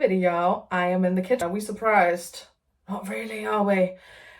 video, I am in the kitchen. Are we surprised? Not really, are we?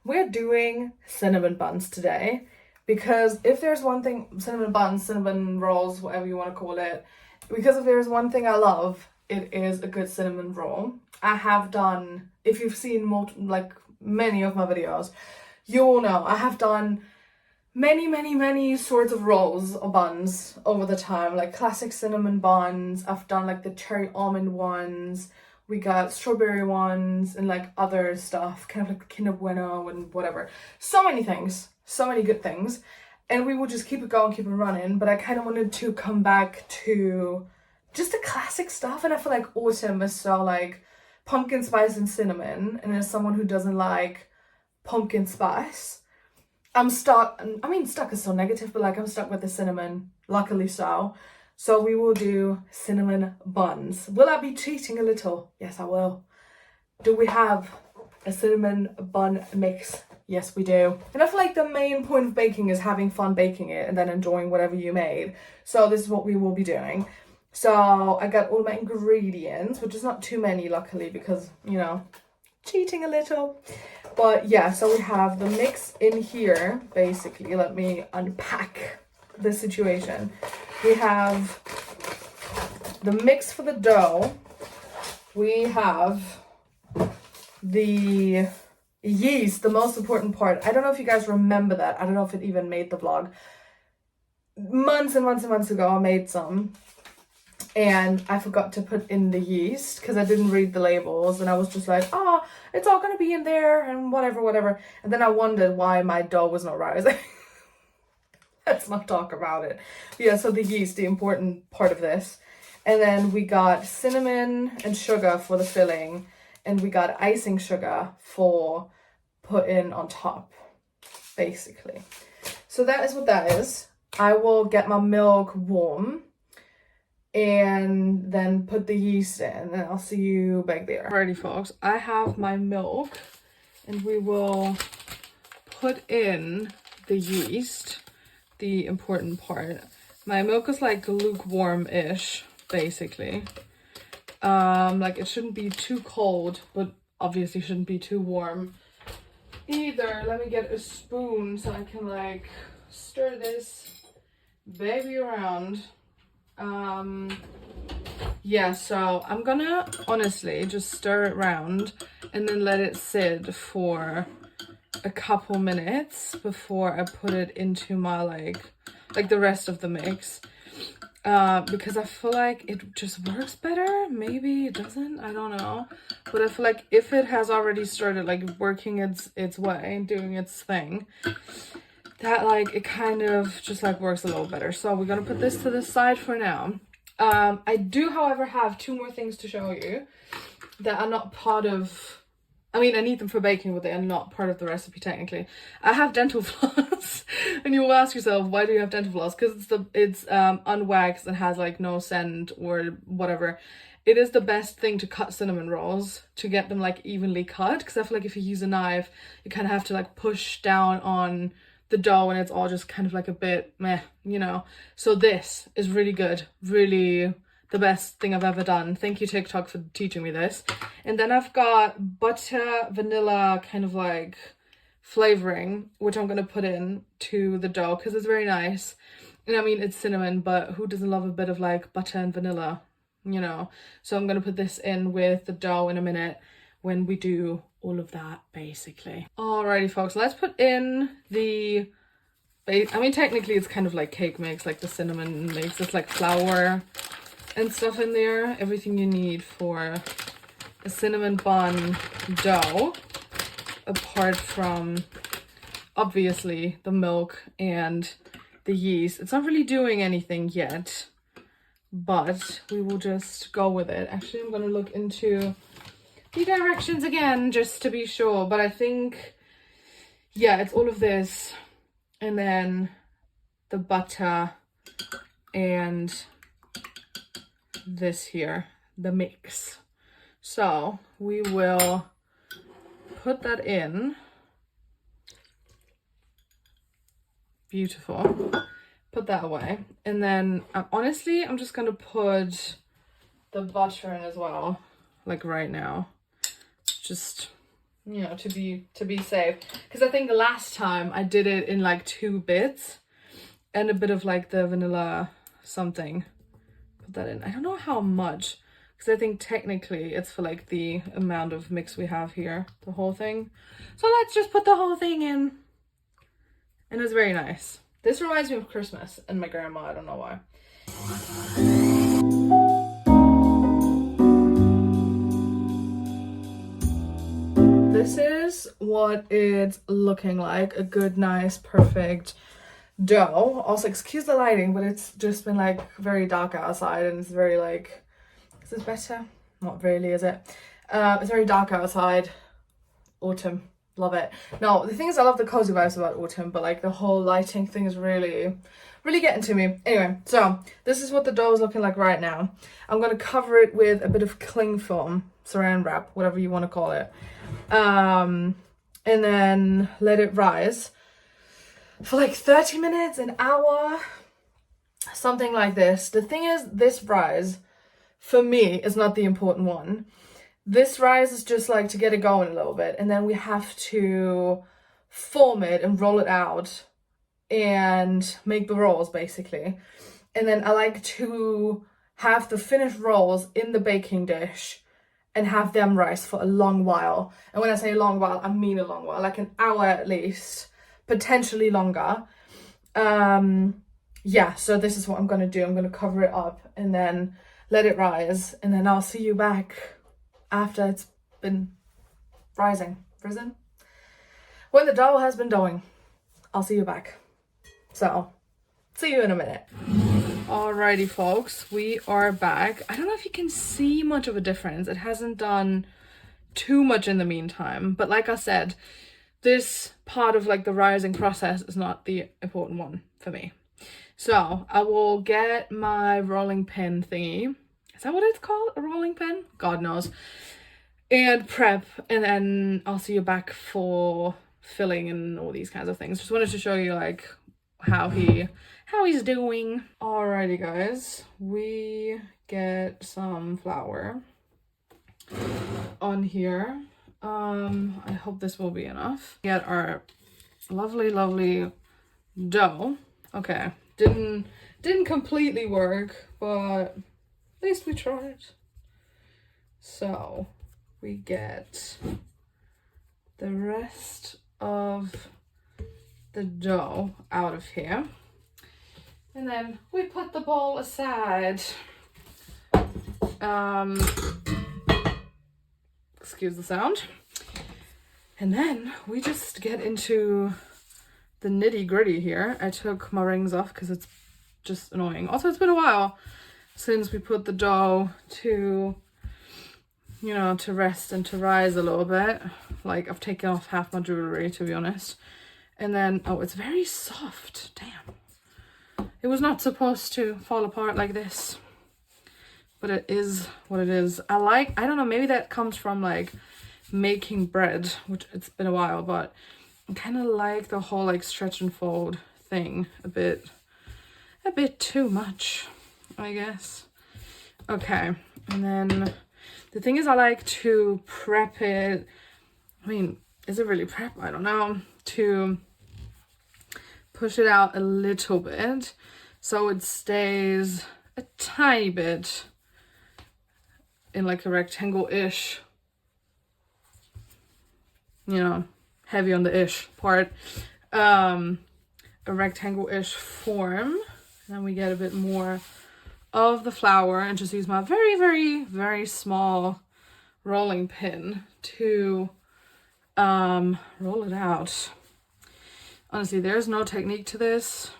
We're doing cinnamon buns today because if there's one thing, cinnamon buns, cinnamon rolls, whatever you want to call it, because if there's one thing I love, it is a good cinnamon roll. I have done, if you've seen many of my videos, you all know I have done many sorts of rolls or buns over the time, like classic cinnamon buns. I've done like the cherry almond ones, we got strawberry ones, and like other stuff, kind of like the Kinder Bueno and whatever. So many things, so many good things, and we will just keep it going, keep it running. But I kind of wanted to come back to just the classic stuff, and I feel like autumn is so like pumpkin spice and cinnamon, and as someone who doesn't like pumpkin spice, I'm stuck. I mean, stuck is so negative, but like I'm stuck with the cinnamon, luckily so. So we will do cinnamon buns. Will I be cheating a little? Yes, I will. Do we have a cinnamon bun mix? Yes, we do. And I feel like the main point of baking is having fun baking it and then enjoying whatever you made. So this is what we will be doing. So I got all my ingredients, which is not too many, luckily, because, you know, cheating a little. But yeah, so we have the mix in here, basically. Let me unpack the situation. We have the mix for the dough. We have the yeast, the most important part. I don't know if you guys remember that. I don't know if it even made the vlog. Months and months ago, I made some. And I forgot to put in the yeast because I didn't read the labels, and I was just like, oh, it's all gonna be in there and whatever. And then I wondered why my dough was not rising. Let's not talk about it. But yeah, so the yeast, the important part of this. And then we got cinnamon and sugar for the filling, and we got icing sugar for putting on top, basically. So that is what that is. I will get my milk warm and then put the yeast in, and I'll see you back there. Alrighty folks, I have my milk, and we will put in the yeast, the important part. My milk is like lukewarm-ish, basically. Like it shouldn't be too cold, but obviously shouldn't be too warm either. Let me get a spoon so I can like stir this baby around. Yeah, so I'm gonna honestly just stir it around and then let it sit for a couple minutes before I put it into my like the rest of the mix, because I feel like it just works better. Maybe it doesn't, I don't know, but I feel like if it has already started like working its way and doing its thing, that like it kind of just like works a little better. So we're gonna put this to the side for now. I do, however, have two more things to show you that are not part of, I mean, I need them for baking, but they are not part of the recipe technically. I have dental floss, and you will ask yourself, why do you have dental floss? Because it's unwaxed and has like no scent or whatever. It is the best thing to cut cinnamon rolls, to get them like evenly cut, because I feel like if you use a knife, you kind of have to like push down on the dough and it's all just kind of like a bit meh, you know. So this is really good, really the best thing I've ever done. Thank you TikTok for teaching me this. And then I've got butter, vanilla kind of like flavoring, which I'm gonna put in to the dough because it's very nice. And I mean, it's cinnamon, but who doesn't love a bit of like butter and vanilla, you know? So I'm gonna put this in with the dough in a minute when we do all of that, basically. Alrighty folks, let's put in the I mean, technically it's kind of like cake mix, like the cinnamon mix. It's like flour and stuff in there, everything you need for a cinnamon bun dough, apart from obviously the milk and the yeast. It's not really doing anything yet, but we will just go with it. Actually, I'm gonna look into the directions again just to be sure, but I think, yeah, it's all of this and then the butter and this here, the mix. So we will put that in. Beautiful. Put that away, and then honestly I'm just gonna put the butter in as well. like right now, just, you know, to be safe, because I think the last time I did it in like 2 bits and a bit of like the vanilla something, put that in. I don't know how much, because I think technically it's for like the amount of mix we have here, the whole thing. So let's just put the whole thing in, and it's very nice. This reminds me of Christmas and my grandma, I don't know why. This is what it's looking like, a good, nice, perfect dough. Also, excuse the lighting, but it's just been like very dark outside, and it's very like, is this better? Not really, is it? It's very dark outside. Autumn, love it. No, the thing is, I love the cozy vibes about autumn, but like the whole lighting thing is really getting to me. Anyway, so this is what the dough is looking like right now. I'm gonna cover it with a bit of cling film, saran wrap, whatever you want to call it, and then let it rise for like 30 minutes, an hour, something like this. The thing is, this rise for me is not the important one. This rise is just like to get it going a little bit, and then we have to form it and roll it out and make the rolls basically. And then I like to have the finished rolls in the baking dish and have them rise for a long while. And when I say a long while, I mean a long while, like an hour at least, potentially longer. Yeah, so this is what I'm gonna do. I'm gonna cover it up and then let it rise, and then I'll see you back after it's been risen. When the dough has been doughing, I'll see you back. So, see you in a minute. Alrighty folks, we are back. I don't know if you can see much of a difference. It hasn't done too much in the meantime, but like I said, this part of like the rising process is not the important one for me. So I will get my rolling pin thingy. Is that what it's called? A rolling pin? God knows. And prep, and then I'll see you back for filling and all these kinds of things. Just wanted to show you like how he's doing. Alrighty guys, we get some flour on here. I hope this will be enough. Get our lovely dough. Okay, didn't completely work, but at least we tried. So we get the rest of the dough out of here, and then we put the bowl aside. Excuse the sound. And then we just get into the nitty gritty here. I took my rings off because it's just annoying. Also, it's been a while since we put the dough to, you know, to rest and to rise a little bit. Like, I've taken off half my jewelry, to be honest. And then, oh, it's very soft. Damn. It was not supposed to fall apart like this, but it is what it is. I don't know, maybe that comes from like making bread, which it's been a while, but I kind of like the whole like stretch and fold thing a bit too much, I guess. Okay, and then the thing is, I like to prep it. I mean, is it really prep? I don't know. To push it out a little bit so it stays a tiny bit in like a rectangle-ish, you know, heavy on the ish part, a rectangle-ish form. And then we get a bit more of the flour and just use my very small rolling pin to roll it out. Honestly, there's no technique to this.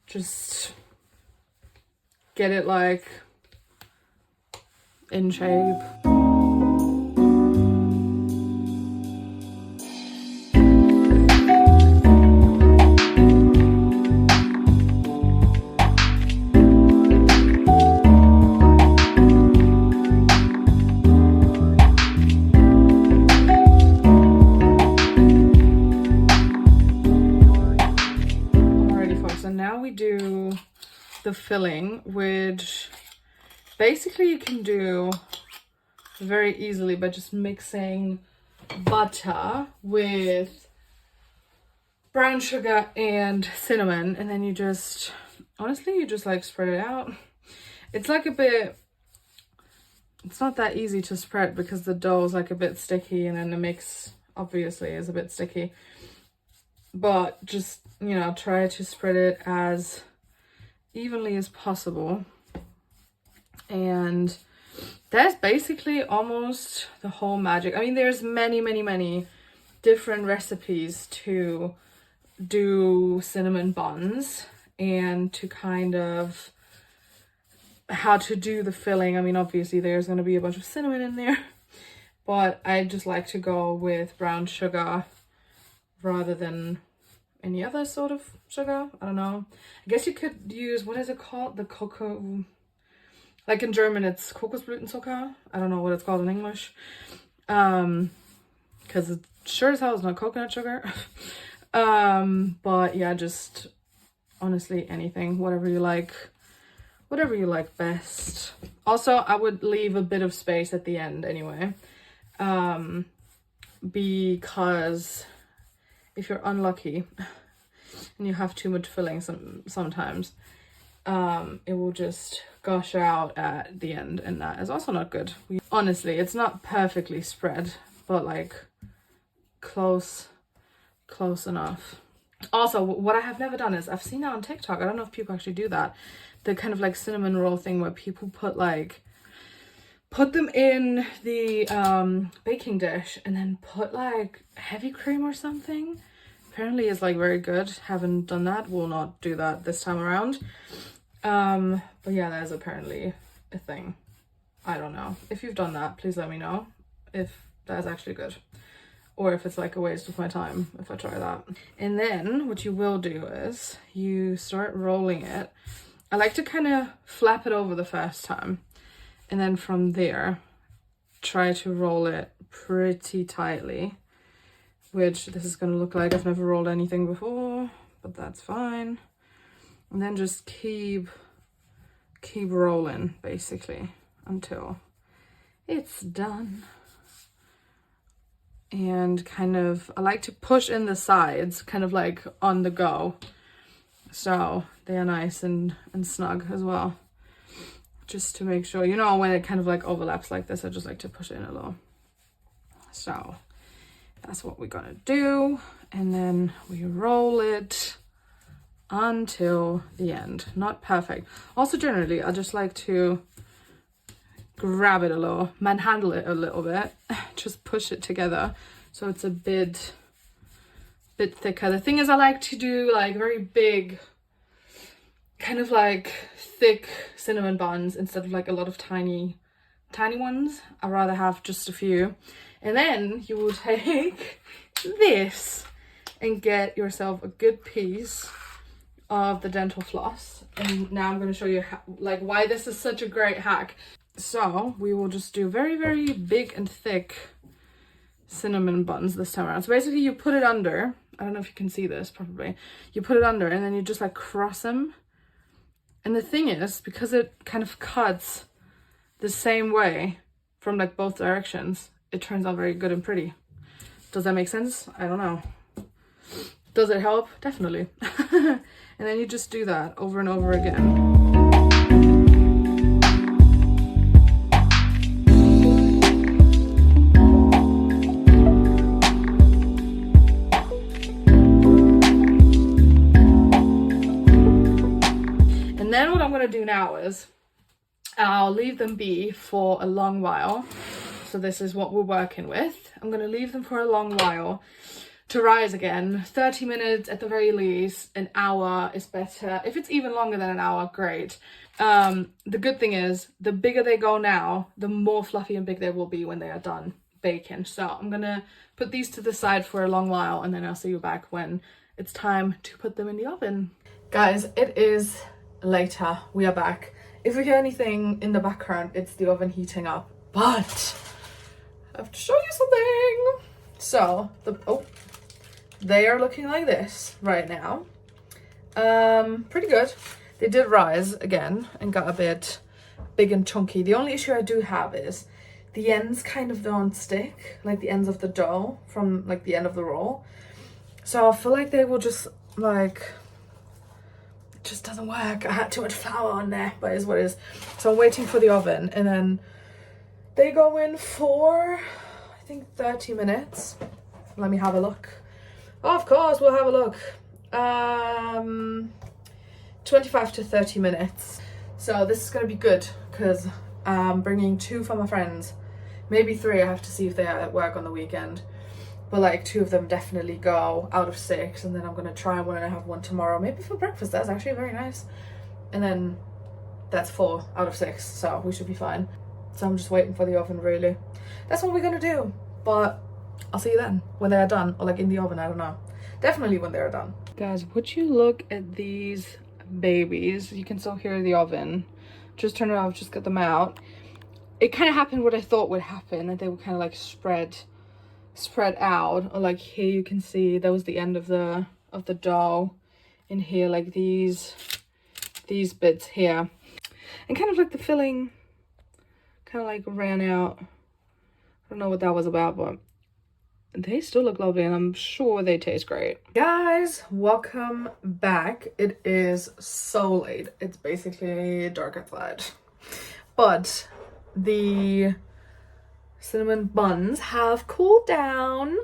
Just get it like in shape. The filling, which basically you can do very easily by just mixing butter with brown sugar and cinnamon, and then you just, honestly, you just like spread it out. It's like a bit, it's not that easy to spread because the dough is like a bit sticky, and then the mix obviously is a bit sticky. But just, you know, try to spread it as evenly as possible. And that's basically almost the whole magic. I mean, there's many different recipes to do cinnamon buns and to kind of how to do the filling. I mean, obviously there's going to be a bunch of cinnamon in there, but I just like to go with brown sugar rather than any other sort of sugar. I don't know. I guess you could use, what is it called? The cocoa, like in German it's Kokosblütenzucker. I don't know what it's called in English. Because it sure as hell is not coconut sugar. But yeah, just honestly anything, whatever you like best. Also, I would leave a bit of space at the end anyway, because if you're unlucky and you have too much filling sometimes, it will just gush out at the end, and that is also not good. Honestly, it's not perfectly spread, but like close enough. Also, what I have never done is, I've seen it on TikTok, I don't know if people actually do that, the kind of like cinnamon roll thing where people put them in the baking dish and then put like heavy cream or something. Apparently it's like very good. Haven't done that, will not do that this time around. But yeah, that is apparently a thing. I don't know. If you've done that, please let me know if that is actually good, or if it's like a waste of my time if I try that. And then what you will do is you start rolling it. I like to kind of flap it over the first time, and then from there try to roll it pretty tightly, which this is going to look like I've never rolled anything before, but that's fine. And then just keep rolling basically until it's done. And kind of, I like to push in the sides kind of like on the go, so they are nice and snug as well, just to make sure, you know, when it kind of like overlaps like this, I just like to push it in a little. So that's what we're gonna do, and then we roll it until the end. Not perfect. Also, generally I just like to grab it a little, manhandle it a little bit, just push it together so it's a bit thicker. The thing is, I like to do like very big, kind of like thick cinnamon buns instead of like a lot of tiny ones. I'd rather have just a few. And then you will take this and get yourself a good piece of the dental floss. And now I'm going to show you how, like, why this is such a great hack. So we will just do very big and thick cinnamon buns this time around. So basically you put it under, I don't know if you can see this, probably. You put it under and then you just like cross them. And the thing is, because it kind of cuts the same way from like both directions, it turns out very good and pretty. Does that make sense? I don't know. Does it help? Definitely. And then you just do that over and over again. And then what I'm going to do now is I'll leave them be for a long while. So this is what we're working with. I'm going to leave them for a long while to rise again. 30 minutes at the very least. An hour is better. If it's even longer than an hour, great. The good thing is, the bigger they go now, the more fluffy and big they will be when they are done baking. So I'm going to put these to the side for a long while, and then I'll see you back when it's time to put them in the oven. Guys, it is later. We are back. If you hear anything in the background, it's the oven heating up. But I have to show you something. So they are looking like this right now. Pretty good. They did rise again and got a bit big and chunky. The only issue I do have is the ends kind of don't stick, like the ends of the dough from like the end of the roll. So I feel like they will just like, it just doesn't work. I had too much flour on there, but it is what it is. So I'm waiting for the oven, and then they go in for, I think, 30 minutes. Let me have a look. Oh, of course, we'll have a look. 25 to 30 minutes. So this is gonna be good because I'm bringing 2 for my friends, maybe 3. I have to see if they are at work on the weekend, but like 2 of them definitely go out of 6, and then I'm gonna try one and I have one tomorrow, maybe for breakfast. That's actually very nice. And then that's 4 out of 6, so we should be fine. So I'm just waiting for the oven, really. That's what we're gonna do, but I'll see you then when they are done, or like in the oven, I don't know. Definitely when they're done. Guys, would you look at these babies? You can still hear the oven. Just turn it off, just get them out. It kind of happened what I thought would happen, that they would kind of like spread out. Or like here you can see that was the end of the dough. In here, like these bits here, and kind of like the filling kind of like ran out. I don't know what that was about, but they still look lovely, and I'm sure they taste great. Guys, welcome back. It is so late. It's basically dark outside, but the cinnamon buns have cooled down.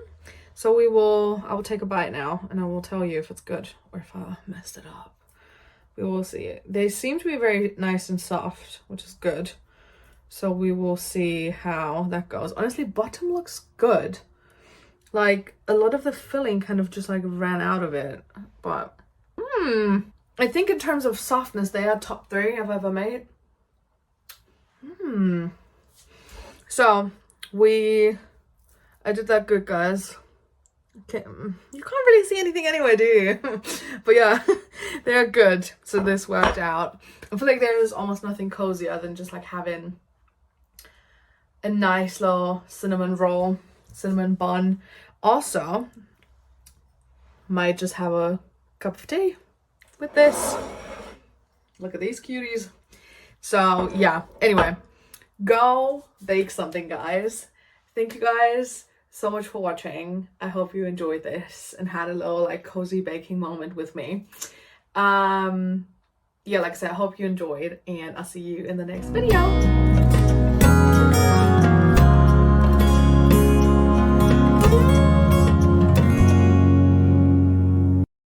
So I will take a bite now, and I will tell you if it's good or if I messed it up. We will see. They seem to be very nice and soft, which is good. So we will see how that goes. Honestly, bottom looks good. Like a lot of the filling kind of just like ran out of it, but I think in terms of softness, they are top 3 I've ever made. So I did that good, guys. Okay, you can't really see anything anyway, do you? But yeah, they're good. So this worked out. I feel like there is almost nothing cozier than just like having a nice little cinnamon roll, cinnamon bun. Also, might just have a cup of tea with this. Look at these cuties. So yeah, anyway, go bake something, guys. Thank you guys so much for watching. I hope you enjoyed this and had a little like cozy baking moment with me. Yeah, like I said, I hope you enjoyed, and I'll see you in the next video.